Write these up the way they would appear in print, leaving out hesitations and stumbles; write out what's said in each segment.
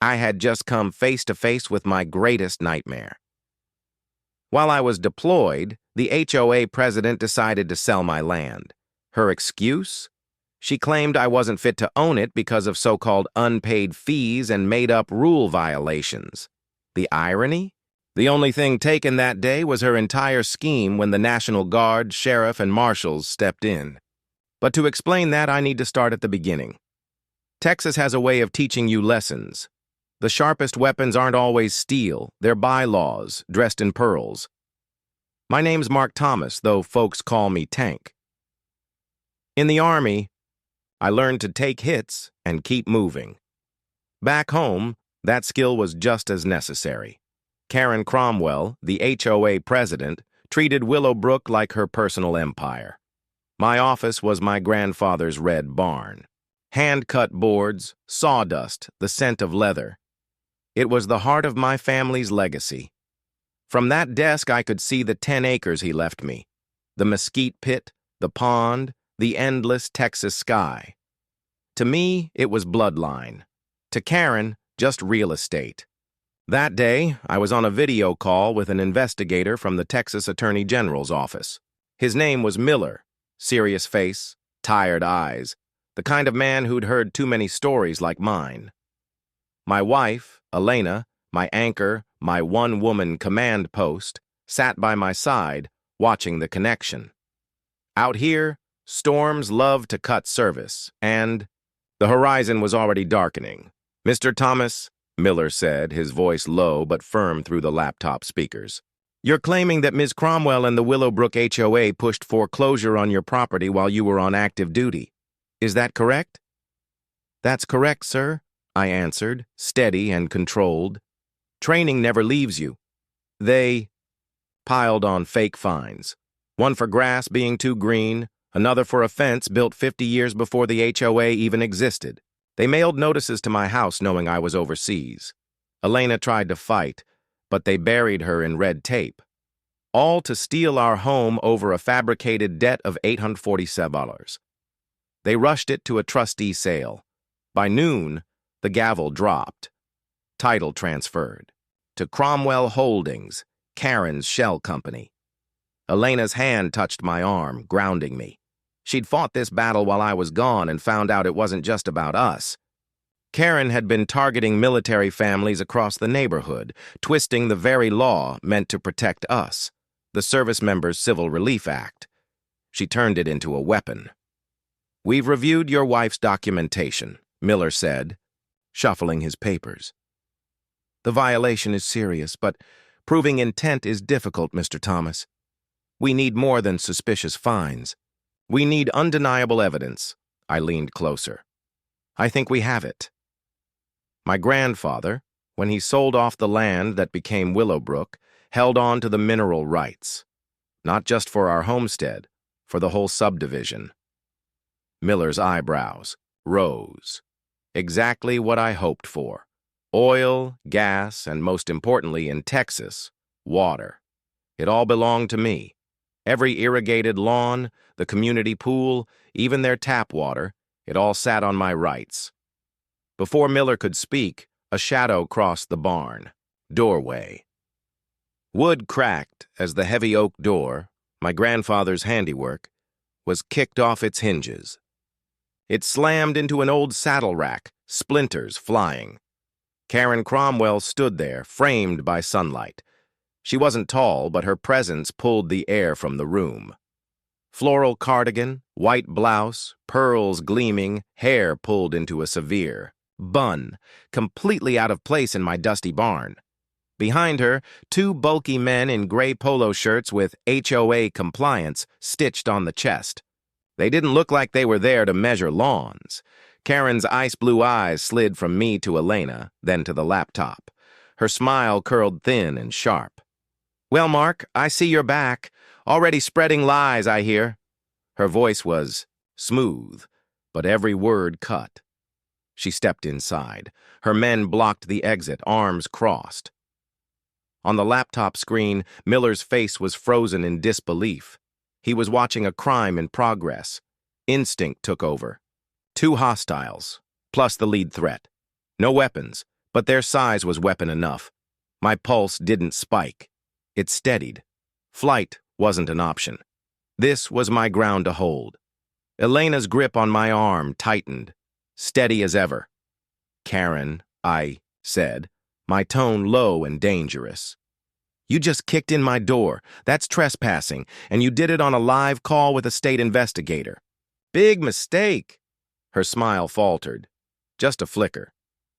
I had just come face to face with my greatest nightmare. While I was deployed, the HOA president decided to sell my land. Her excuse? She claimed I wasn't fit to own it because of so-called unpaid fees and made-up rule violations. The irony? The only thing taken that day was her entire scheme when the National Guard, sheriff, and marshals stepped in. But to explain that, I need to start at the beginning. Texas has a way of teaching you lessons. The sharpest weapons aren't always steel, they're bylaws, dressed in pearls. My name's Mark Thomas, though folks call me Tank. In the Army, I learned to take hits and keep moving. Back home, that skill was just as necessary. Karen Cromwell, the HOA president, treated Willowbrook like her personal empire. My office was my grandfather's red barn. Hand-cut boards, sawdust, the scent of leather. It was the heart of my family's legacy. From that desk, I could see the 10 acres he left me, the mesquite pit, the pond, the endless Texas sky. To me, it was bloodline. To Karen, just real estate. That day, I was on a video call with an investigator from the Texas Attorney General's office. His name was Miller, serious face, tired eyes, the kind of man who'd heard too many stories like mine. My wife, Elena, my anchor, my one-woman command post, sat by my side, watching the connection. Out here, storms love to cut service, and the horizon was already darkening. "Mr. Thomas," Miller said, his voice low but firm through the laptop speakers. "You're claiming that Ms. Cromwell and the Willowbrook HOA pushed foreclosure on your property while you were on active duty. Is that correct?" "That's correct, sir," I answered, steady and controlled. "Training never leaves you." They piled on fake fines. One for grass being too green, another for a fence built 50 years before the HOA even existed. They mailed notices to my house knowing I was overseas. Elena tried to fight, but they buried her in red tape. All to steal our home over a fabricated debt of $847. They rushed it to a trustee sale. By noon, the gavel dropped. Title transferred to Cromwell Holdings, Karen's shell company. Elena's hand touched my arm, grounding me. She'd fought this battle while I was gone and found out it wasn't just about us. Karen had been targeting military families across the neighborhood, twisting the very law meant to protect us, the Service Members Civil Relief Act. She turned it into a weapon. "We've reviewed your wife's documentation," Miller said, shuffling his papers. "The violation is serious, but proving intent is difficult, Mr. Thomas. We need more than suspicious fines. We need undeniable evidence." I leaned closer. "I think we have it." My grandfather, when he sold off the land that became Willowbrook, held on to the mineral rights. Not just for our homestead, for the whole subdivision. Miller's eyebrows rose. Exactly what I hoped for. Oil, gas, and most importantly in Texas, water. It all belonged to me. Every irrigated lawn, the community pool, even their tap water, it all sat on my rights. Before Miller could speak, a shadow crossed the barn. Doorway. Wood cracked as the heavy oak door, my grandfather's handiwork, was kicked off its hinges. It slammed into an old saddle rack, splinters flying. Karen Cromwell stood there, framed by sunlight. She wasn't tall, but her presence pulled the air from the room. Floral cardigan, white blouse, pearls gleaming, hair pulled into a severe bun, completely out of place in my dusty barn. Behind her, two bulky men in gray polo shirts with HOA compliance stitched on the chest. They didn't look like they were there to measure lawns. Karen's ice-blue eyes slid from me to Elena, then to the laptop. Her smile curled thin and sharp. "Well, Mark, I see you're back. Already spreading lies, I hear." Her voice was smooth, but every word cut. She stepped inside. Her men blocked the exit, arms crossed. On the laptop screen, Miller's face was frozen in disbelief. He was watching a crime in progress. Instinct took over. 2 hostiles, plus the lead threat. No weapons, But their size was weapon enough. My pulse didn't spike. It steadied. Flight wasn't an option. This was my ground to hold. Elena's grip on my arm tightened, steady as ever. "Karen," I said, my tone low and dangerous. "You just kicked in my door. That's trespassing, and you did it on a live call with a state investigator." "Big mistake." Her smile faltered. Just a flicker.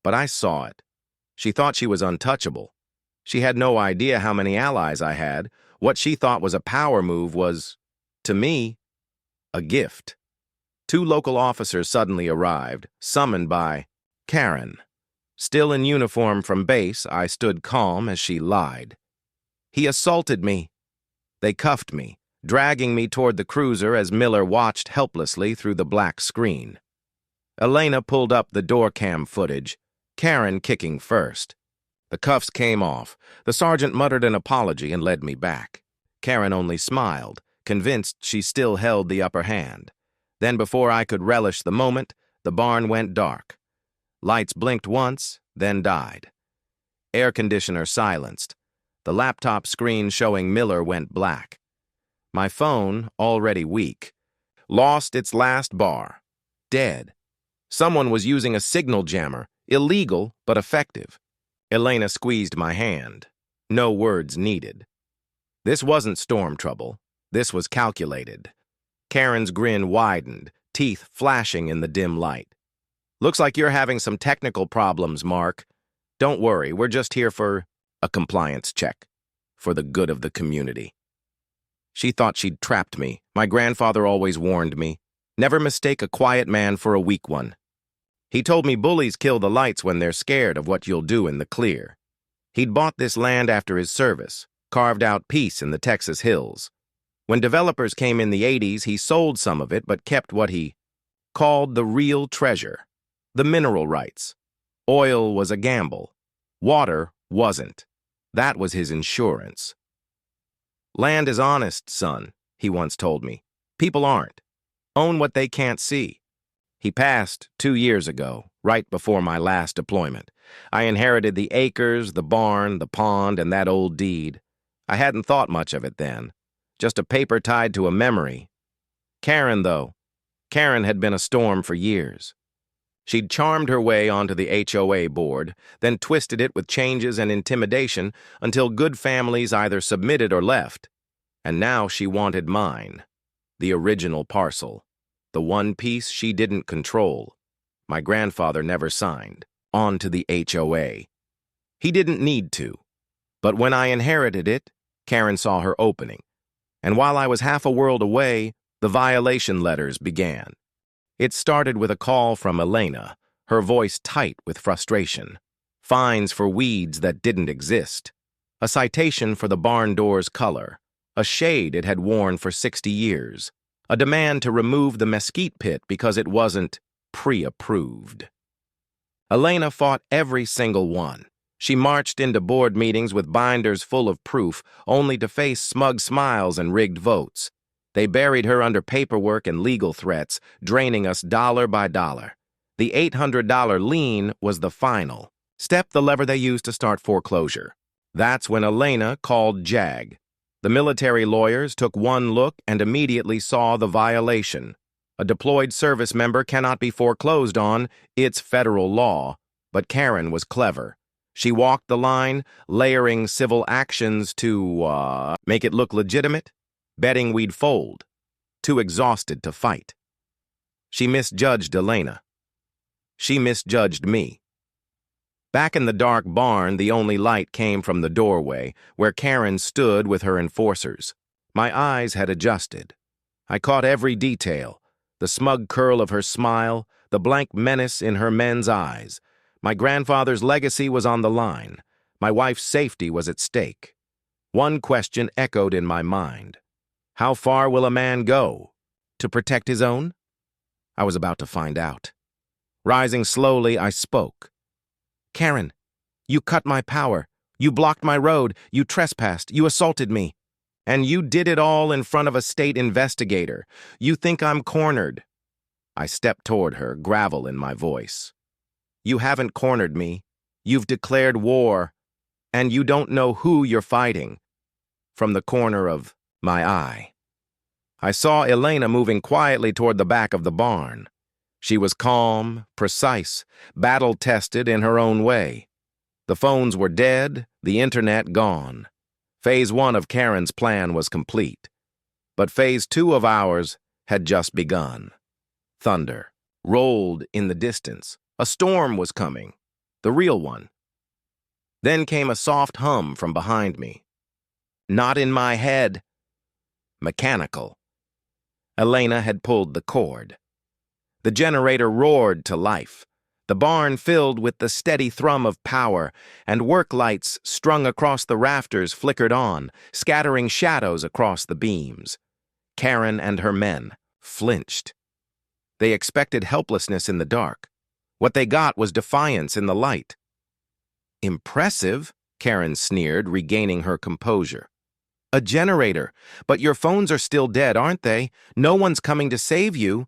But I saw it. She thought she was untouchable. She had no idea how many allies I had. What she thought was a power move was, to me, a gift. 2 local officers suddenly arrived, summoned by Karen. Still in uniform from base, I stood calm as she lied. "He assaulted me." They cuffed me, dragging me toward the cruiser as Miller watched helplessly through the black screen. Elena pulled up the door cam footage, Karen kicking first. The cuffs came off. The sergeant muttered an apology and led me back. Karen only smiled, convinced she still held the upper hand. Then before I could relish the moment, the barn went dark. Lights blinked once, then died. Air conditioner silenced. The laptop screen showing Miller went black. My phone, already weak, lost its last bar. Dead. Someone was using a signal jammer, illegal but effective. Elena squeezed my hand. No words needed. This wasn't storm trouble. This was calculated. Karen's grin widened, teeth flashing in the dim light. "Looks like you're having some technical problems, Mark. Don't worry, we're just here for a compliance check, for the good of the community." She thought she'd trapped me. My grandfather always warned me, never mistake a quiet man for a weak one. He told me bullies kill the lights when they're scared of what you'll do in the clear. He'd bought this land after his service, carved out peace in the Texas hills. When developers came in the 80s, he sold some of it but kept what he called the real treasure, the mineral rights. Oil was a gamble. Water wasn't. That was his insurance. "Land is honest, son," he once told me. "People aren't. Own what they can't see." He passed 2 years ago, right before my last deployment. I inherited the acres, the barn, the pond, and that old deed. I hadn't thought much of it then. Just a paper tied to a memory. Karen, though. Karen had been a storm for years. She'd charmed her way onto the HOA board, then twisted it with changes and intimidation until good families either submitted or left. And now she wanted mine, the original parcel, the one piece she didn't control. My grandfather never signed, onto the HOA. He didn't need to. But when I inherited it, Karen saw her opening. And while I was half a world away, the violation letters began. It started with a call from Elena, her voice tight with frustration. Fines for weeds that didn't exist. A citation for the barn door's color. A shade it had worn for 60 years. A demand to remove the mesquite pit because it wasn't pre-approved. Elena fought every single one. She marched into board meetings with binders full of proof, only to face smug smiles and rigged votes. They buried her under paperwork and legal threats, draining us dollar by dollar. The $800 lien was the final step, the lever they used to start foreclosure. That's when Elena called JAG. The military lawyers took one look and immediately saw the violation. A deployed service member cannot be foreclosed on, it's federal law. But Karen was clever. She walked the line, layering civil actions to, make it look legitimate, betting we'd fold. Too exhausted to fight. She misjudged Elena. She misjudged me. Back in the dark barn, the only light came from the doorway, where Karen stood with her enforcers. My eyes had adjusted. I caught every detail, the smug curl of her smile, the blank menace in her men's eyes. My grandfather's legacy was on the line. My wife's safety was at stake. One question echoed in my mind. How far will a man go? To protect his own? I was about to find out. Rising slowly, I spoke. Karen, you cut my power. You blocked my road. You trespassed. You assaulted me. And you did it all in front of a state investigator. You think I'm cornered. I stepped toward her, gravel in my voice. You haven't cornered me. You've declared war, and you don't know who you're fighting. From the corner of my eye, I saw Elena moving quietly toward the back of the barn. She was calm, precise, battle-tested in her own way. The phones were dead, the internet gone. Phase 1 of Karen's plan was complete. But Phase 2 of ours had just begun. Thunder rolled in the distance. A storm was coming, the real one. Then came a soft hum from behind me. Not in my head. Mechanical. Elena had pulled the cord. The generator roared to life. The barn filled with the steady thrum of power, and work lights strung across the rafters flickered on, scattering shadows across the beams. Karen and her men flinched. They expected helplessness in the dark. What they got was defiance in the light. Impressive, Karen sneered, regaining her composure. A generator, but your phones are still dead, aren't they? No one's coming to save you.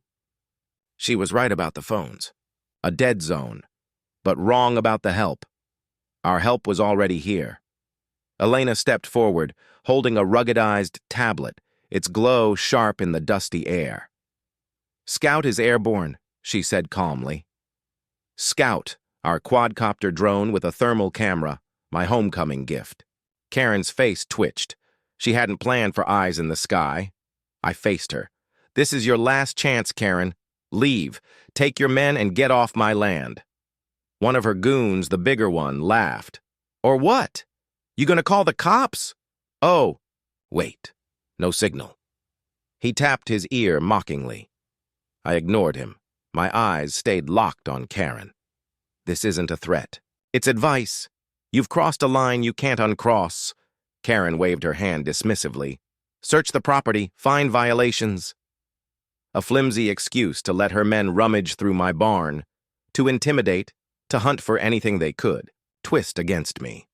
She was right about the phones. A dead zone, but wrong about the help. Our help was already here. Elena stepped forward, holding a ruggedized tablet, its glow sharp in the dusty air. Scout is airborne, she said calmly. Scout, our quadcopter drone with a thermal camera, my homecoming gift. Karen's face twitched. She hadn't planned for eyes in the sky. I faced her. This is your last chance, Karen. Leave. Take your men and get off my land. One of her goons, the bigger one, laughed. Or what? You gonna call the cops? Oh, wait. No signal. He tapped his ear mockingly. I ignored him. My eyes stayed locked on Karen. This isn't a threat. It's advice. You've crossed a line you can't uncross. Karen waved her hand dismissively. Search the property, find violations. A flimsy excuse to let her men rummage through my barn, to intimidate, to hunt for anything they could, twist against me.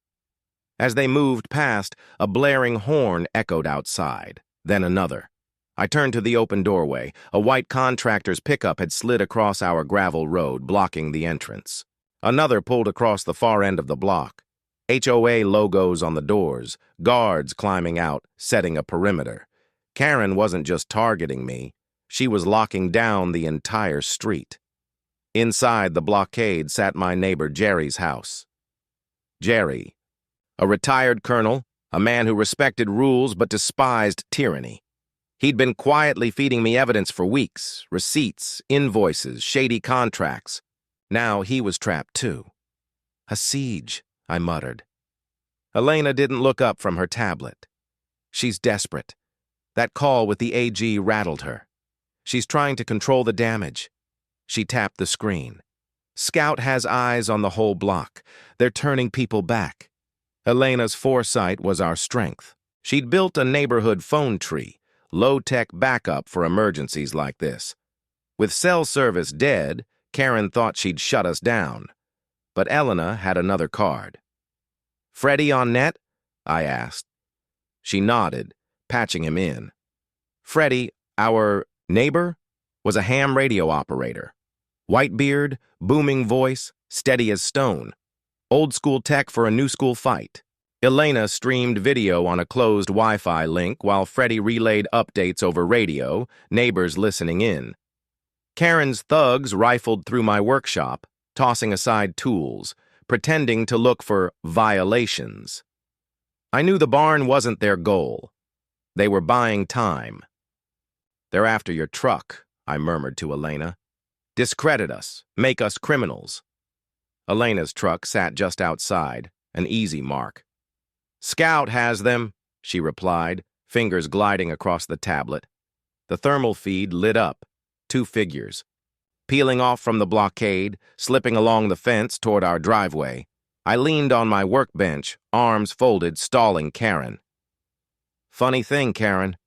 As they moved past, a blaring horn echoed outside, then another. I turned to the open doorway. A white contractor's pickup had slid across our gravel road, blocking the entrance. Another pulled across the far end of the block. HOA logos on the doors, guards climbing out, setting a perimeter. Karen wasn't just targeting me. She was locking down the entire street. Inside the blockade sat my neighbor Jerry's house. Jerry, a retired colonel, a man who respected rules but despised tyranny. He'd been quietly feeding me evidence for weeks, receipts, invoices, shady contracts. Now he was trapped too. A siege, I muttered. Elena didn't look up from her tablet. She's desperate. That call with the AG rattled her. She's trying to control the damage. She tapped the screen. Scout has eyes on the whole block. They're turning people back. Elena's foresight was our strength. She'd built a neighborhood phone tree, low-tech backup for emergencies like this. With cell service dead, Karen thought she'd shut us down. But Elena had another card. Freddie on net? I asked. She nodded, patching him in. Freddie, our neighbor, was a ham radio operator. White beard, booming voice, steady as stone. Old school tech for a new school fight. Elena streamed video on a closed Wi-Fi link while Freddie relayed updates over radio, neighbors listening in. Karen's thugs rifled through my workshop, tossing aside tools, pretending to look for violations. I knew the barn wasn't their goal. They were buying time. They're after your truck, I murmured to Elena. Discredit us, make us criminals. Elena's truck sat just outside, an easy mark. Scout has them, she replied, fingers gliding across the tablet. The thermal feed lit up, 2 figures. Peeling off from the blockade, slipping along the fence toward our driveway, I leaned on my workbench, arms folded, stalling Karen. Funny thing, Karen.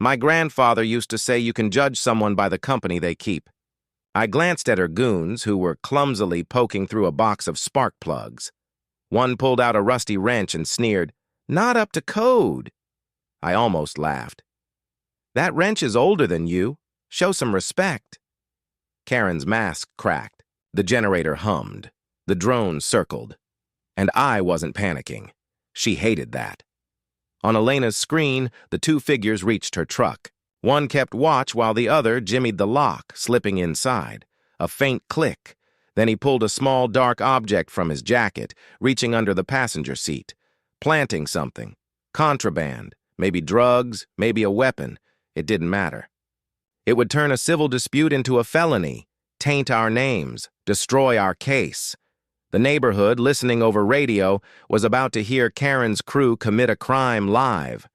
My grandfather used to say you can judge someone by the company they keep. I glanced at her goons, who were clumsily poking through a box of spark plugs. One pulled out a rusty wrench and sneered, "Not up to code." I almost laughed. That wrench is older than you. Show some respect. Karen's mask cracked. The generator hummed. The drone circled, and I wasn't panicking. She hated that. On Elena's screen, the two figures reached her truck. One kept watch while the other jimmied the lock, slipping inside. A faint click. Then he pulled a small dark object from his jacket, reaching under the passenger seat. Planting something. Contraband. Maybe drugs, maybe a weapon. It didn't matter. It would turn a civil dispute into a felony, taint our names, destroy our case. The neighborhood, listening over radio, was about to hear Karen's crew commit a crime live.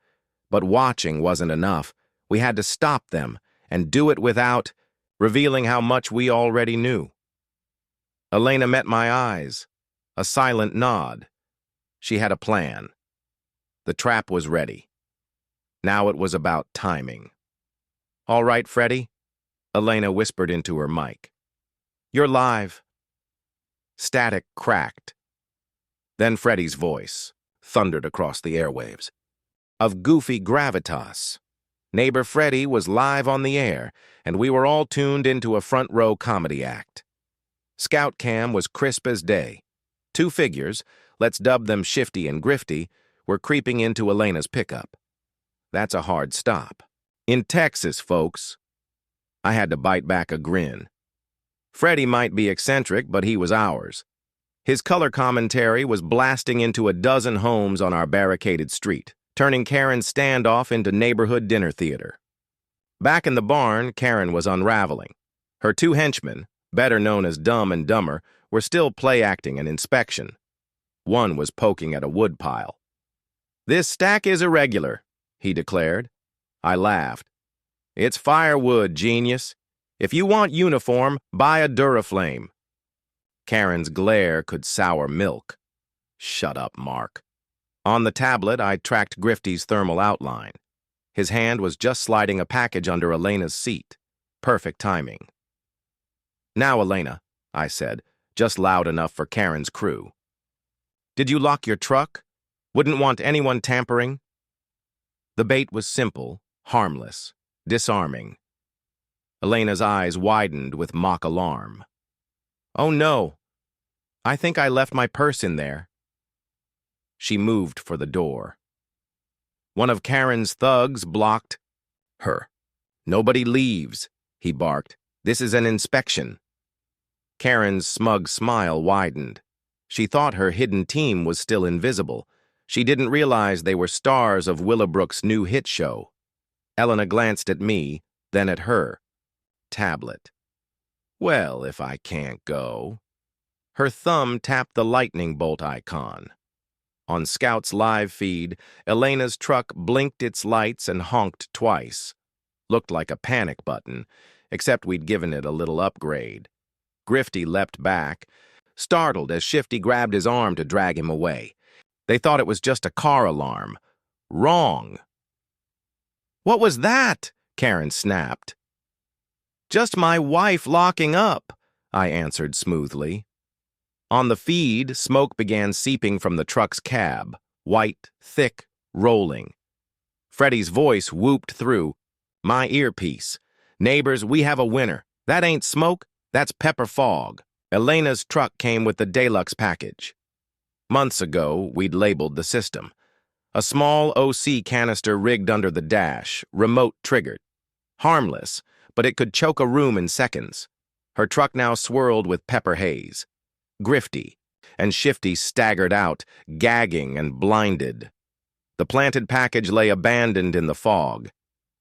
But watching wasn't enough. We had to stop them, and do it without revealing how much we already knew. Elena met my eyes, a silent nod. She had a plan. The trap was ready. Now it was about timing. "All right, Freddie," Elena whispered into her mic. "You're live." Static cracked. Then Freddie's voice thundered across the airwaves. Of goofy gravitas. Neighbor Freddie was live on the air, and we were all tuned into a front-row comedy act. Scout cam was crisp as day. Two figures, let's dub them Shifty and Grifty, were creeping into Elena's pickup. That's a hard stop. In Texas, folks. I had to bite back a grin. Freddie might be eccentric, but he was ours. His color commentary was blasting into a dozen homes on our barricaded street, turning Karen's standoff into neighborhood dinner theater. Back in the barn, Karen was unraveling. Her two henchmen, better known as Dumb and Dumber, were still play-acting an inspection. One was poking at a wood pile. "This stack is irregular," he declared. I laughed. "It's firewood, genius. If you want uniform, buy a Duraflame." Karen's glare could sour milk. "Shut up, Mark." On the tablet, I tracked Grifty's thermal outline. His hand was just sliding a package under Elena's seat. Perfect timing. "Now, Elena," I said, just loud enough for Karen's crew. "Did you lock your truck? Wouldn't want anyone tampering?" The bait was simple, harmless, disarming. Elena's eyes widened with mock alarm. "Oh no, I think I left my purse in there." She moved for the door. One of Karen's thugs blocked her. "Nobody leaves," he barked. "This is an inspection." Karen's smug smile widened. She thought her hidden team was still invisible. She didn't realize they were stars of Willowbrook's new hit show. Elena glanced at me, then at her. Tablet. "Well, if I can't go." Her thumb tapped the lightning bolt icon. On Scout's live feed, Elena's truck blinked its lights and honked twice. Looked like a panic button, except we'd given it a little upgrade. Grifty leapt back, startled as Shifty grabbed his arm to drag him away. They thought it was just a car alarm. Wrong. "What was that?" Karen snapped. "Just my wife locking up," I answered smoothly. On the feed, smoke began seeping from the truck's cab, white, thick, rolling. Freddie's voice whooped through. My earpiece. "Neighbors, we have a winner. That ain't smoke, that's pepper fog." Elena's truck came with the deluxe package. Months ago, we'd labeled the system. A small OC canister rigged under the dash, remote triggered. Harmless, but it could choke a room in seconds. Her truck now swirled with pepper haze. Grifty and Shifty staggered out, gagging and blinded. The planted package lay abandoned in the fog.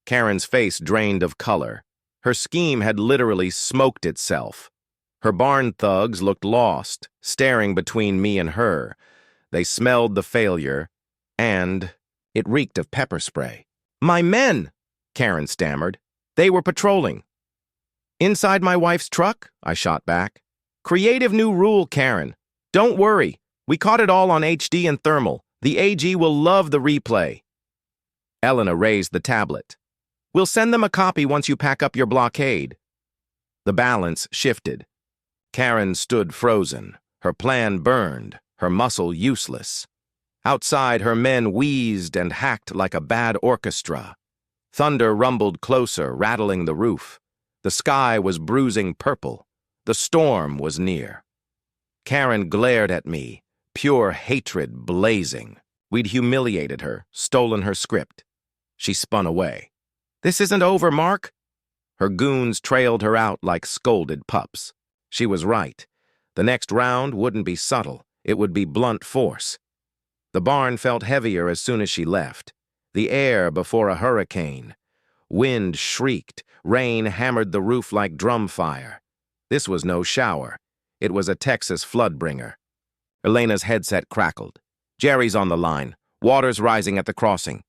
Karen's face drained of color. Her scheme had literally smoked itself. Her barn thugs looked lost, staring between me and her. They smelled the failure, and it reeked of pepper spray. "My men," Karen stammered. "They were patrolling." "Inside my wife's truck?" I shot back. "Creative new rule, Karen. Don't worry. We caught it all on HD and thermal. The AG will love the replay." Elena raised the tablet. "We'll send them a copy once you pack up your blockade." The balance shifted. Karen stood frozen, her plan burned, her muscle useless. Outside, her men wheezed and hacked like a bad orchestra. Thunder rumbled closer, rattling the roof. The sky was bruising purple. The storm was near. Karen glared at me, pure hatred blazing. We'd humiliated her, stolen her script. She spun away. "This isn't over, Mark." Her goons trailed her out like scolded pups. She was right. The next round wouldn't be subtle. It would be blunt force. The barn felt heavier as soon as she left. The air before a hurricane. Wind shrieked. Rain hammered the roof like drum fire. This was no shower. It was a Texas floodbringer. Elena's headset crackled. "Jerry's on the line. Water's rising at the crossing."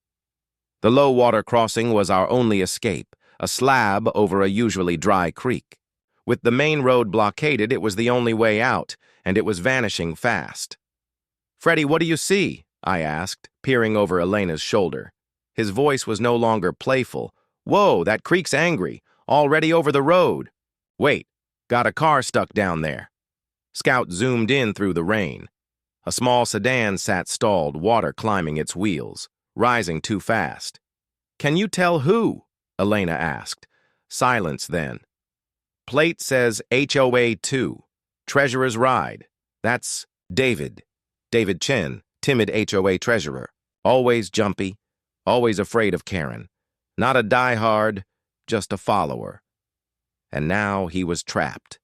The low-water crossing was our only escape, a slab over a usually dry creek. With the main road blockaded, it was the only way out, and it was vanishing fast. "Freddie, what do you see?" I asked, peering over Elena's shoulder. His voice was no longer playful. "Whoa, that creek's angry. Already over the road. Wait, got a car stuck down there." Scout zoomed in through the rain. A small sedan sat stalled, water climbing its wheels, rising too fast. "Can you tell who?" Elena asked. Silence then. "Plate says HOA 2, Treasurer's Ride. That's David. David Chen, timid HOA treasurer. Always jumpy, always afraid of Karen. Not a diehard, just a follower." And now he was trapped.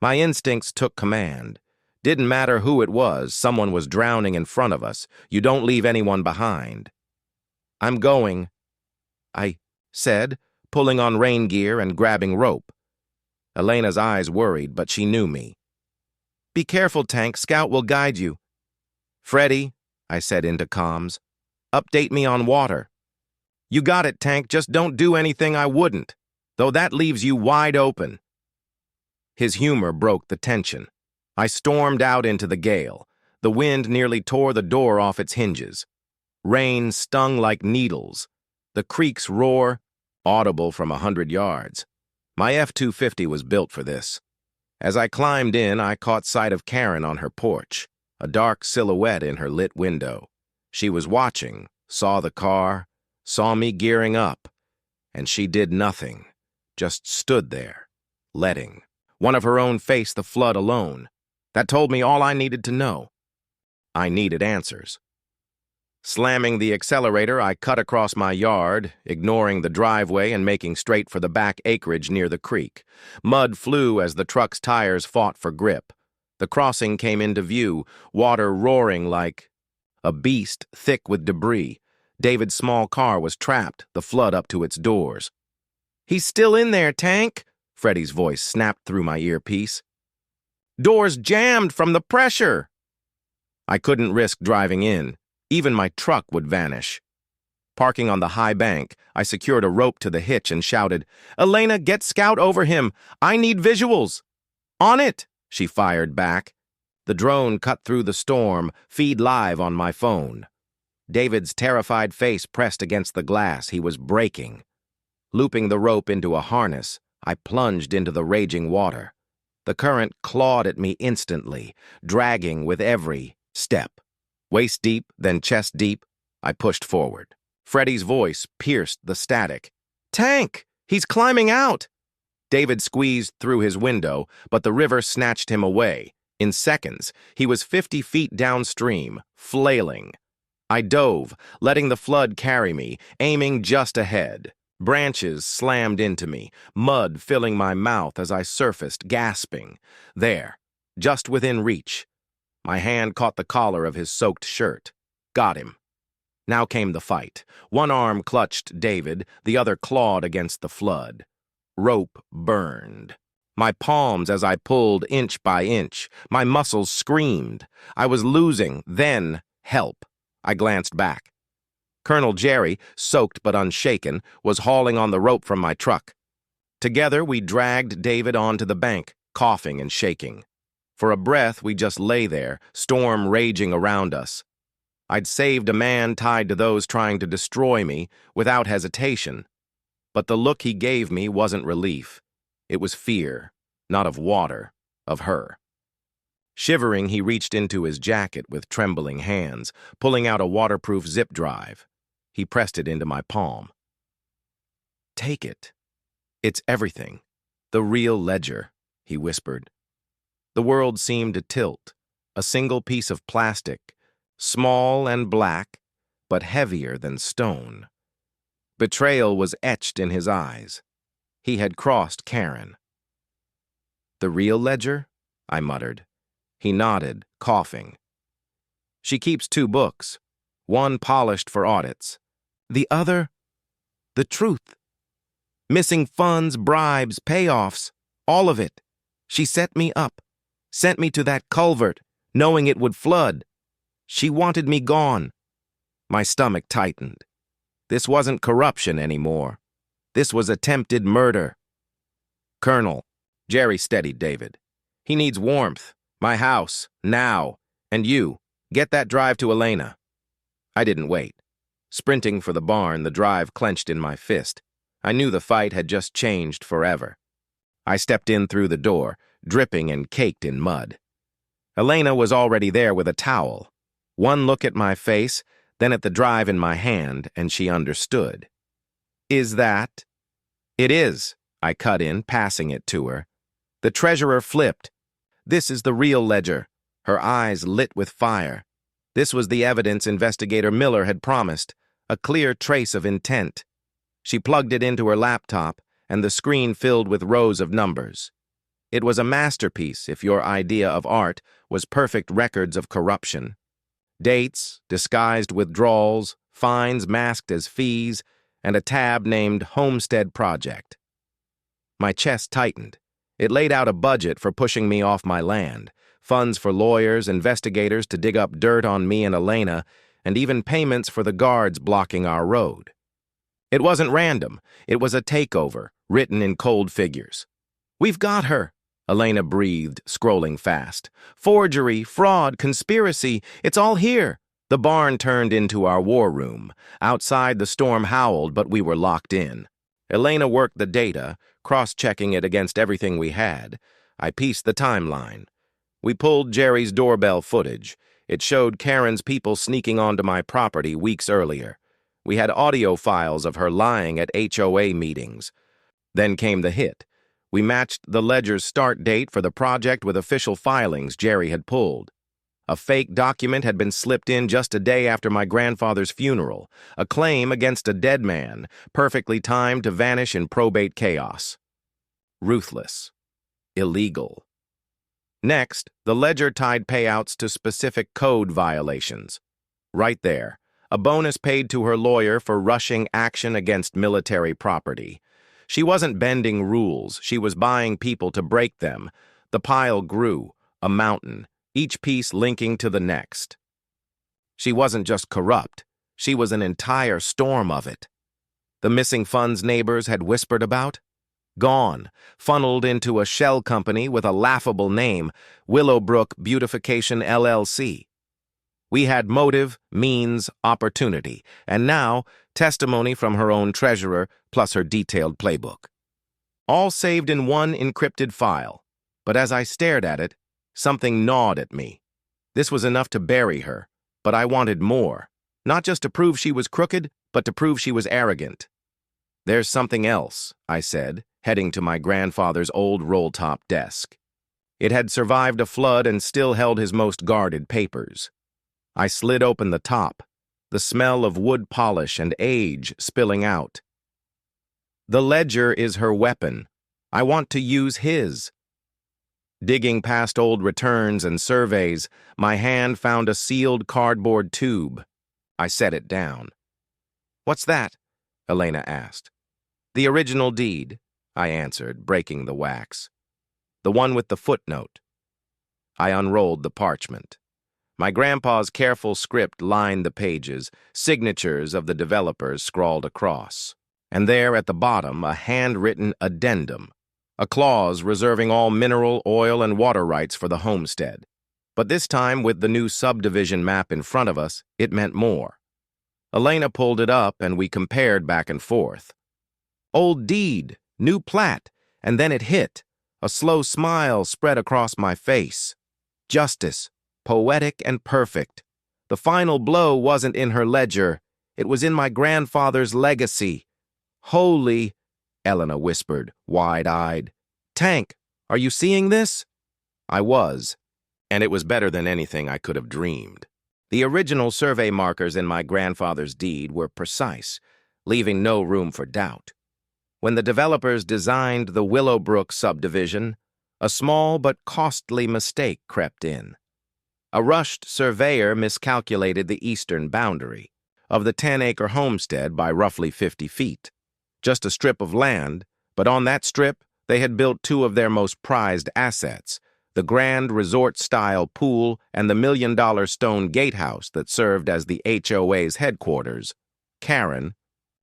My instincts took command. Didn't matter who it was, someone was drowning in front of us. You don't leave anyone behind. "I'm going," I said, pulling on rain gear and grabbing rope. Elena's eyes worried, but she knew me. "Be careful, Tank. Scout will guide you." "Freddie," I said into comms, "update me on water." "You got it, Tank. Just don't do anything I wouldn't, though that leaves you wide open." His humor broke the tension. I stormed out into the gale. The wind nearly tore the door off its hinges. Rain stung like needles. The creek's roar, audible from 100 yards. My F-250 was built for this. As I climbed in, I caught sight of Karen on her porch, a dark silhouette in her lit window. She was watching, saw the car, saw me gearing up, and she did nothing, just stood there, letting one of her own face the flood alone. That told me all I needed to know. I needed answers. Slamming the accelerator, I cut across my yard, ignoring the driveway and making straight for the back acreage near the creek. Mud flew as the truck's tires fought for grip. The crossing came into view, water roaring like a beast thick with debris. David's small car was trapped, the flood up to its doors. "He's still in there, Tank," Freddie's voice snapped through my earpiece. "Doors jammed from the pressure." I couldn't risk driving in. Even my truck would vanish. Parking on the high bank, I secured a rope to the hitch and shouted, "Elena, get Scout over him. I need visuals." "On it," she fired back. The drone cut through the storm, feed live on my phone. David's terrified face pressed against the glass. He was breaking. Looping the rope into a harness, I plunged into the raging water. The current clawed at me instantly, dragging with every step. Waist deep, then chest deep, I pushed forward. Freddie's voice pierced the static. "Tank! He's climbing out!" David squeezed through his window, but the river snatched him away. In seconds, he was 50 feet downstream, flailing. I dove, letting the flood carry me, aiming just ahead. Branches slammed into me, mud filling my mouth as I surfaced, gasping. There, just within reach. My hand caught the collar of his soaked shirt. Got him. Now came the fight. One arm clutched David, the other clawed against the flood. Rope burned. My palms as I pulled inch by inch. My muscles screamed. I was losing, then help. I glanced back. Colonel Jerry, soaked but unshaken, was hauling on the rope from my truck. Together, we dragged David onto the bank, coughing and shaking. For a breath, we just lay there, storm raging around us. I'd saved a man tied to those trying to destroy me without hesitation. But the look he gave me wasn't relief. It was fear, not of water, of her. Shivering, he reached into his jacket with trembling hands, pulling out a waterproof zip drive. He pressed it into my palm. "Take it. It's everything. The real ledger," he whispered. The world seemed to tilt, a single piece of plastic, small and black, but heavier than stone. Betrayal was etched in his eyes. He had crossed Karen. "The real ledger?" I muttered. He nodded, coughing. "She keeps 2 books, one polished for audits. The other, the truth. Missing funds, bribes, payoffs, all of it. She set me up, sent me to that culvert, knowing it would flood. She wanted me gone." My stomach tightened. This wasn't corruption anymore. This was attempted murder. "Colonel," Jerry steadied David. "He needs warmth. My house, now. And you, get that drive to Elena." I didn't wait. Sprinting for the barn, the drive clenched in my fist. I knew the fight had just changed forever. I stepped in through the door, dripping and caked in mud. Elena was already there with a towel. One look at my face, then at the drive in my hand, and she understood. "Is that?" "It is," I cut in, passing it to her. The treasurer flipped. "This is the real ledger." Her eyes lit with fire. This was the evidence Investigator Miller had promised, a clear trace of intent. She plugged it into her laptop, and the screen filled with rows of numbers. It was a masterpiece if your idea of art was perfect records of corruption. Dates, disguised withdrawals, fines masked as fees, and a tab named Homestead Project. My chest tightened. It laid out a budget for pushing me off my land, funds for lawyers, investigators to dig up dirt on me and Elena, and even payments for the guards blocking our road. It wasn't random. It was a takeover, written in cold figures. "We've got her," Elena breathed, scrolling fast. "Forgery, fraud, conspiracy, it's all here." The barn turned into our war room. Outside, the storm howled, but we were locked in. Elena worked the data, cross-checking it against everything we had. I pieced the timeline. We pulled Jerry's doorbell footage. It showed Karen's people sneaking onto my property weeks earlier. We had audio files of her lying at HOA meetings. Then came the hit. We matched the ledger's start date for the project with official filings Jerry had pulled. A fake document had been slipped in just a day after my grandfather's funeral, a claim against a dead man, perfectly timed to vanish in probate chaos. Ruthless. Illegal. Next, the ledger tied payouts to specific code violations. Right there, a bonus paid to her lawyer for rushing action against military property. She wasn't bending rules, she was buying people to break them. The pile grew, a mountain, each piece linking to the next. She wasn't just corrupt, she was an entire storm of it. The missing funds neighbors had whispered about? Gone, funneled into a shell company with a laughable name, Willowbrook Beautification LLC. We had motive, means, opportunity, and now testimony from her own treasurer plus her detailed playbook. All saved in one encrypted file, but as I stared at it, something gnawed at me. This was enough to bury her, but I wanted more, not just to prove she was crooked, but to prove she was arrogant. "There's something else," I said, heading to my grandfather's old roll-top desk. It had survived a flood and still held his most guarded papers. I slid open the top, the smell of wood polish and age spilling out. "The ledger is her weapon. I want to use his." Digging past old returns and surveys, my hand found a sealed cardboard tube. I set it down. "What's that?" Elena asked. "The original deed," I answered, breaking the wax. "The one with the footnote." I unrolled the parchment. My grandpa's careful script lined the pages, signatures of the developers scrawled across. And there at the bottom, a handwritten addendum, a clause reserving all mineral, oil, and water rights for the homestead. But this time, with the new subdivision map in front of us, it meant more. Elena pulled it up, and we compared back and forth. Old deed, new plat, and then it hit. A slow smile spread across my face. Justice. Poetic and perfect. The final blow wasn't in her ledger. It was in my grandfather's legacy. "Holy," Elena whispered, wide-eyed. "Tank, are you seeing this?" I was, and it was better than anything I could have dreamed. The original survey markers in my grandfather's deed were precise, leaving no room for doubt. When the developers designed the Willowbrook subdivision, a small but costly mistake crept in. A rushed surveyor miscalculated the eastern boundary of the 10-acre homestead by roughly 50 feet. Just a strip of land, but on that strip, they had built two of their most prized assets, the grand resort-style pool and the $1 million stone gatehouse that served as the HOA's headquarters. Karen,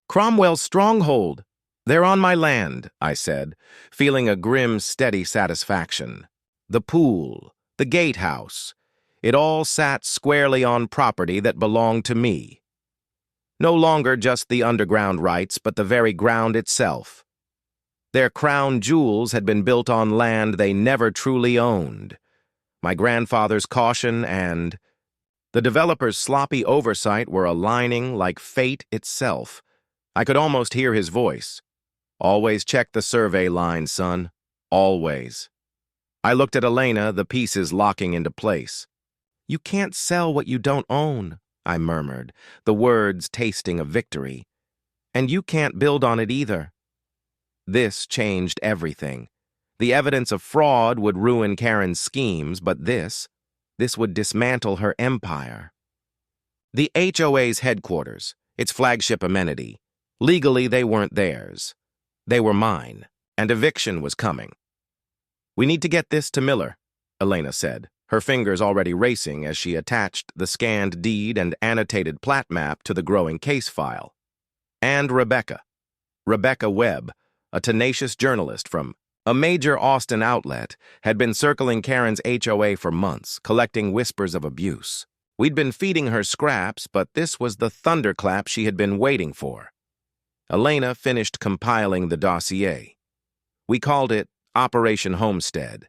"Cromwell's stronghold. They're on my land," I said, feeling a grim, steady satisfaction. The pool, the gatehouse, it all sat squarely on property that belonged to me. No longer just the underground rights, but the very ground itself. Their crown jewels had been built on land they never truly owned. My grandfather's caution and the developer's sloppy oversight were aligning like fate itself. I could almost hear his voice. "Always check the survey line, son. Always." I looked at Elena, the pieces locking into place. "You can't sell what you don't own," I murmured, the words tasting of victory. "And you can't build on it either." This changed everything. The evidence of fraud would ruin Karen's schemes, but this would dismantle her empire. The HOA's headquarters, its flagship amenity, legally they weren't theirs. They were mine, and eviction was coming. "We need to get this to Miller," Elena said, her fingers already racing as she attached the scanned deed and annotated plat map to the growing case file. And Rebecca Webb, a tenacious journalist from a major Austin outlet, had been circling Karen's HOA for months, collecting whispers of abuse. We'd been feeding her scraps, but this was the thunderclap she had been waiting for. Elena finished compiling the dossier. We called it Operation Homestead.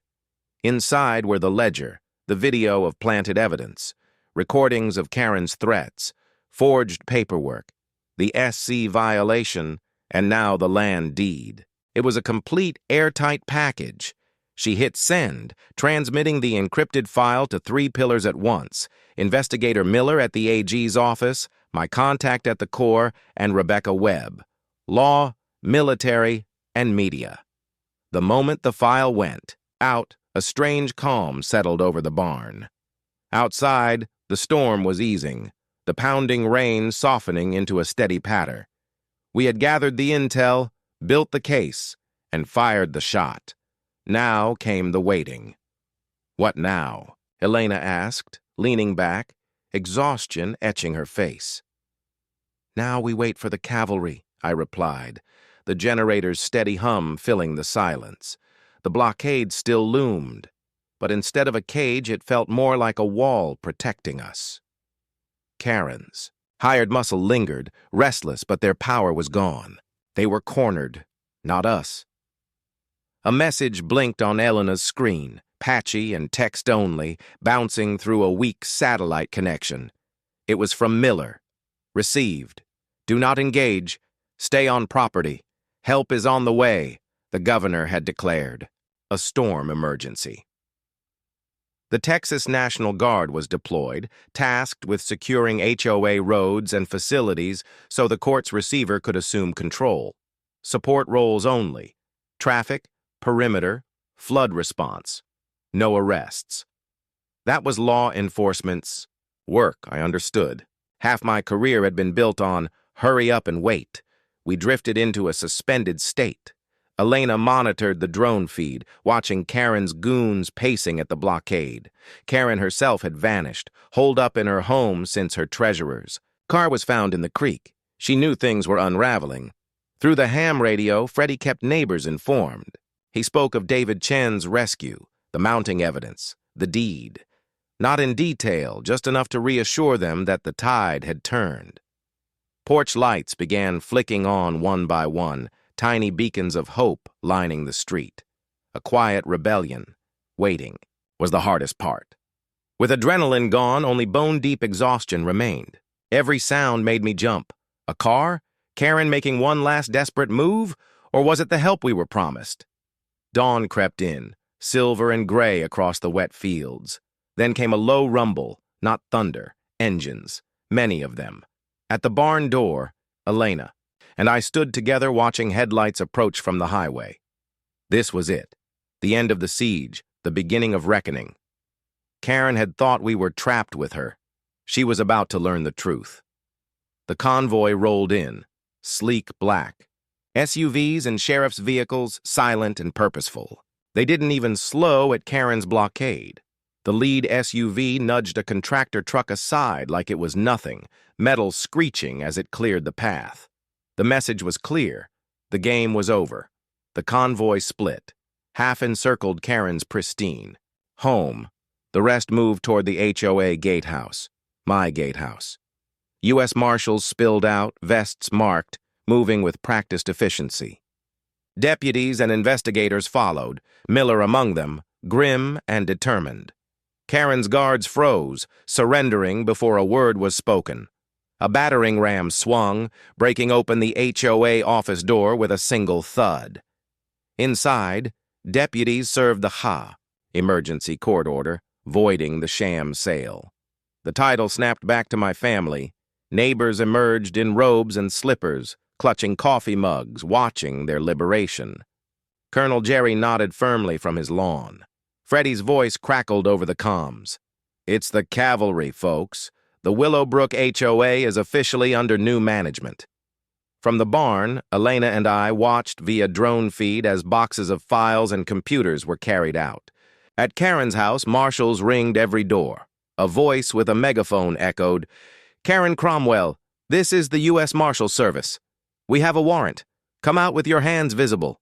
Inside were the ledger, the video of planted evidence, recordings of Karen's threats, forged paperwork, the SC violation, and now the land deed. It was a complete airtight package. She hit send, transmitting the encrypted file to 3 pillars at once: Investigator Miller at the AG's office, my contact at the Corps, and Rebecca Webb. Law, military, and media. The moment the file went out, a strange calm settled over the barn. Outside, the storm was easing, the pounding rain softening into a steady patter. We had gathered the intel, built the case, and fired the shot. Now came the waiting. "What now?" Elena asked, leaning back, exhaustion etching her face. "Now we wait for the cavalry," I replied, the generator's steady hum filling the silence. The blockade still loomed, but instead of a cage, it felt more like a wall protecting us. Karen's hired muscle lingered, restless, but their power was gone. They were cornered, not us. A message blinked on Elena's screen, patchy and text-only, bouncing through a weak satellite connection. It was from Miller. "Received. Do not engage. Stay on property. Help is on the way," the governor had declared. A storm emergency. The Texas National Guard was deployed, tasked with securing HOA roads and facilities so the court's receiver could assume control. Support roles only: traffic, perimeter, flood response. No arrests. That was law enforcement's work, I understood. Half my career had been built on hurry up and wait. We drifted into a suspended state. Elena monitored the drone feed, watching Karen's goons pacing at the blockade. Karen herself had vanished, holed up in her home since her treasurer's car was found in the creek. She knew things were unraveling. Through the ham radio, Freddie kept neighbors informed. He spoke of David Chen's rescue, the mounting evidence, the deed. Not in detail, just enough to reassure them that the tide had turned. Porch lights began flicking on one by one, tiny beacons of hope lining the street. A quiet rebellion. Waiting was the hardest part. With adrenaline gone, only bone-deep exhaustion remained. Every sound made me jump. A car? Karen making one last desperate move? Or was it the help we were promised? Dawn crept in, silver and gray across the wet fields. Then came a low rumble, not thunder, engines, many of them. At the barn door, Elena and I stood together watching headlights approach from the highway. This was it, the end of the siege, the beginning of reckoning. Karen had thought we were trapped with her. She was about to learn the truth. The convoy rolled in, sleek black. SUVs and sheriff's vehicles, silent and purposeful. They didn't even slow at Karen's blockade. The lead SUV nudged a contractor truck aside like it was nothing, metal screeching as it cleared the path. The message was clear. The game was over. The convoy split. Half encircled Karen's pristine home. The rest moved toward the HOA gatehouse, my gatehouse. U.S. Marshals spilled out, vests marked, moving with practiced efficiency. Deputies and investigators followed, Miller among them, grim and determined. Karen's guards froze, surrendering before a word was spoken. A battering ram swung, breaking open the HOA office door with a single thud. Inside, deputies served the HA, emergency court order, voiding the sham sale. The title snapped back to my family. Neighbors emerged in robes and slippers, clutching coffee mugs, watching their liberation. Colonel Jerry nodded firmly from his lawn. Freddie's voice crackled over the comms. "It's the cavalry, folks. The Willowbrook HOA is officially under new management." From the barn, Elena and I watched via drone feed as boxes of files and computers were carried out. At Karen's house, marshals ringed every door. A voice with a megaphone echoed, "Karen Cromwell, this is the U.S. Marshal Service. We have a warrant. Come out with your hands visible."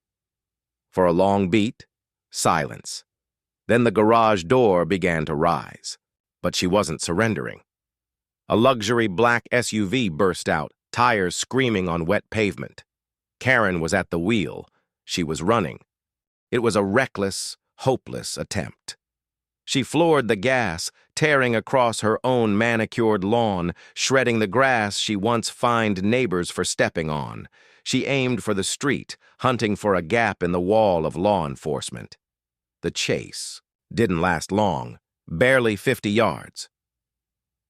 For a long beat, silence. Then the garage door began to rise. But she wasn't surrendering. A luxury black SUV burst out, tires screaming on wet pavement. Karen was at the wheel. She was running. It was a reckless, hopeless attempt. She floored the gas, tearing across her own manicured lawn, shredding the grass she once fined neighbors for stepping on. She aimed for the street, hunting for a gap in the wall of law enforcement. The chase didn't last long, barely 50 yards.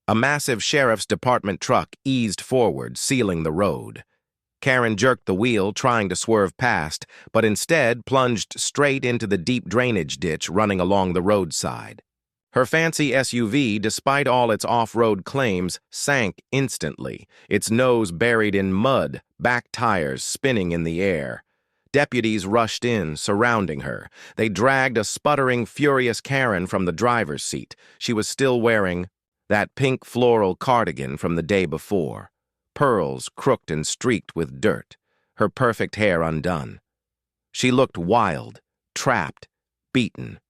A massive sheriff's department truck eased forward, sealing the road. Karen jerked the wheel, trying to swerve past, but instead plunged straight into the deep drainage ditch running along the roadside. Her fancy SUV, despite all its off-road claims, sank instantly, its nose buried in mud, back tires spinning in the air. Deputies rushed in, surrounding her. They dragged a sputtering, furious Karen from the driver's seat. She was still wearing that pink floral cardigan from the day before, pearls crooked and streaked with dirt, her perfect hair undone. She looked wild, trapped, beaten.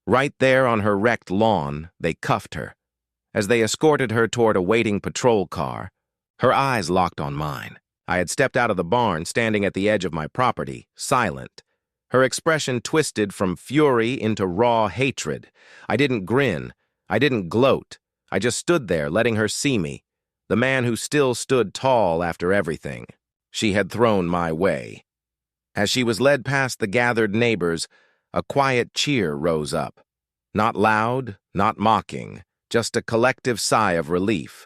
Right there on her wrecked lawn, they cuffed her. As they escorted her toward a waiting patrol car, her eyes locked on mine. I had stepped out of the barn, standing at the edge of my property, silent. Her expression twisted from fury into raw hatred. I didn't grin. I didn't gloat. I just stood there, letting her see me, the man who still stood tall after everything she had thrown my way. As she was led past the gathered neighbors, a quiet cheer rose up. Not loud, not mocking, just a collective sigh of relief.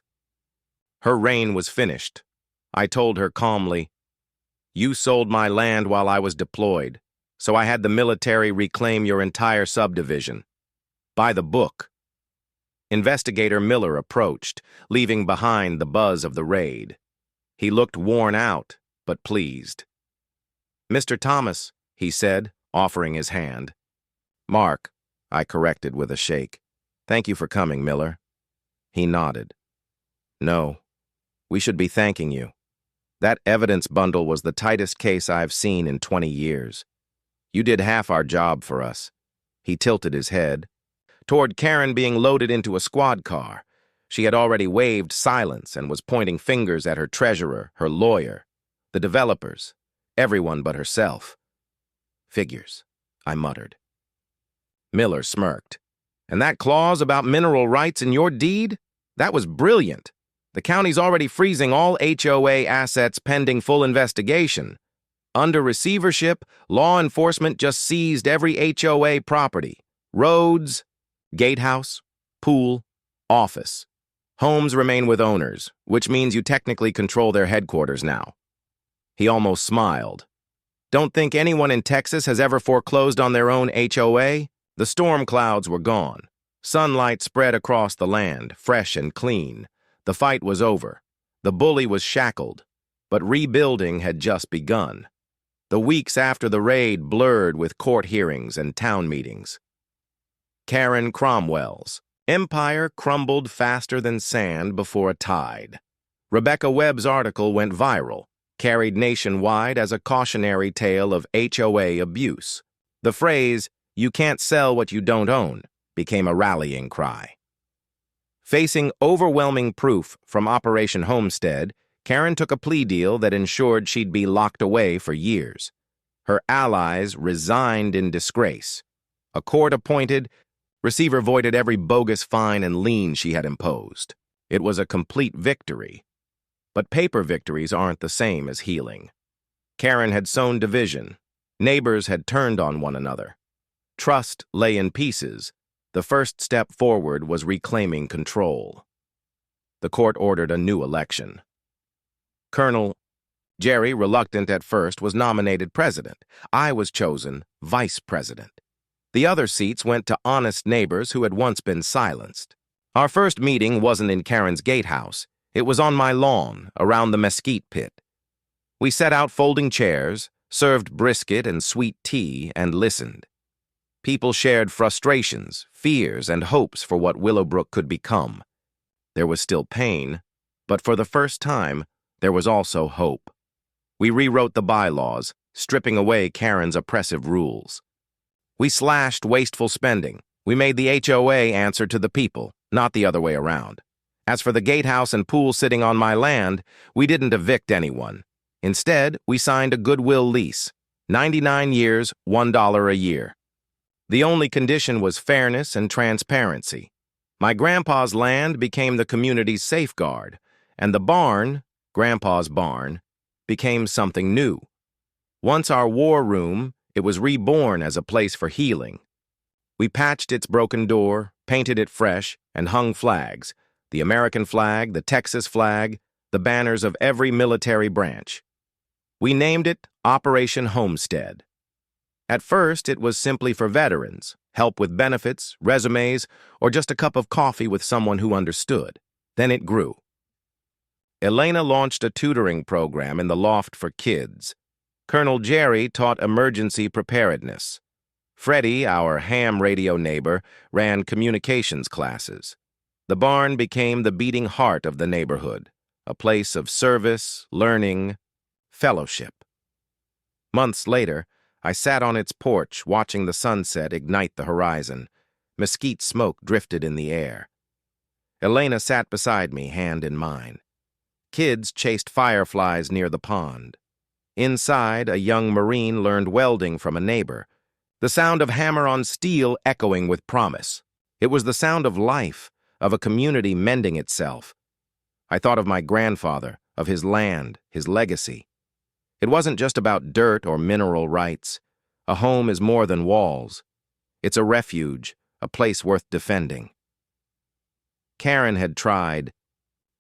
Her reign was finished. I told her calmly, "You sold my land while I was deployed, so I had the military reclaim your entire subdivision. By the book." Investigator Miller approached, leaving behind the buzz of the raid. He looked worn out, but pleased. "Mr. Thomas," he said, offering his hand. "Mark," I corrected with a shake. "Thank you for coming, Miller." He nodded. "No, we should be thanking you. That evidence bundle was the tightest case I've seen in 20 years. You did half our job for us." He tilted his head toward Karen being loaded into a squad car. She had already waved silence and was pointing fingers at her treasurer, her lawyer, the developers, everyone but herself. "Figures," I muttered. Miller smirked. "And that clause about mineral rights in your deed? That was brilliant. The county's already freezing all HOA assets pending full investigation. Under receivership, law enforcement just seized every HOA property. Roads, gatehouse, pool, office. Homes remain with owners, which means you technically control their headquarters now. He almost smiled. Don't think anyone in Texas has ever foreclosed on their own HOA? The storm clouds were gone. Sunlight spread across the land, fresh and clean. The fight was over. The bully was shackled, but rebuilding had just begun. The weeks after the raid blurred with court hearings and town meetings. Karen Cromwell's empire crumbled faster than sand before a tide. Rebecca Webb's article went viral, carried nationwide as a cautionary tale of HOA abuse. The phrase, "You can't sell what you don't own," became a rallying cry. Facing overwhelming proof from Operation Homestead, Karen took a plea deal that ensured she'd be locked away for years. Her allies resigned in disgrace. A court-appointed receiver voided every bogus fine and lien she had imposed. It was a complete victory. But paper victories aren't the same as healing. Karen had sown division. Neighbors had turned on one another. Trust lay in pieces. The first step forward was reclaiming control. The court ordered a new election. Colonel Jerry, reluctant at first, was nominated president. I was chosen vice president. The other seats went to honest neighbors who had once been silenced. Our first meeting wasn't in Karen's gatehouse. It was on my lawn, around the mesquite pit. We set out folding chairs, served brisket and sweet tea, and listened. People shared frustrations, fears, and hopes for what Willowbrook could become. There was still pain, but for the first time, there was also hope. We rewrote the bylaws, stripping away Karen's oppressive rules. We slashed wasteful spending. We made the HOA answer to the people, not the other way around. As for the gatehouse and pool sitting on my land, we didn't evict anyone. Instead, we signed a goodwill lease, 99 years, $1 a year. The only condition was fairness and transparency. My grandpa's land became the community's safeguard, and the barn, Grandpa's barn, became something new. Once our war room, it was reborn as a place for healing. We patched its broken door, painted it fresh, and hung flags, the American flag, the Texas flag, the banners of every military branch. We named it Operation Homestead. At first, it was simply for veterans, help with benefits, resumes, or just a cup of coffee with someone who understood. Then it grew. Elena launched a tutoring program in the loft for kids. Colonel Jerry taught emergency preparedness. Freddie, our ham radio neighbor, ran communications classes. The barn became the beating heart of the neighborhood, a place of service, learning, fellowship. Months later, I sat on its porch watching the sunset ignite the horizon. Mesquite smoke drifted in the air. Elena sat beside me, hand in mine. Kids chased fireflies near the pond. Inside, a young Marine learned welding from a neighbor, the sound of hammer on steel echoing with promise. It was the sound of life, of a community mending itself. I thought of my grandfather, of his land, his legacy. It wasn't just about dirt or mineral rights. A home is more than walls. It's a refuge, a place worth defending. Karen had tried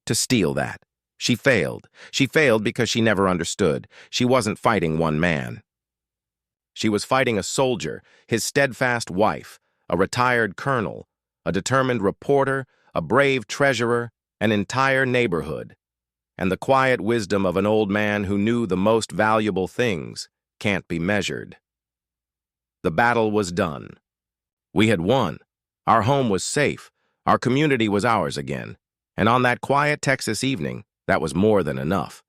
to steal that. She failed. She failed because she never understood. She wasn't fighting one man. She was fighting a soldier, his steadfast wife, a retired colonel, a determined reporter, a brave treasurer, an entire neighborhood, and the quiet wisdom of an old man who knew the most valuable things can't be measured. The battle was done. We had won. Our home was safe. Our community was ours again. And on that quiet Texas evening, that was more than enough.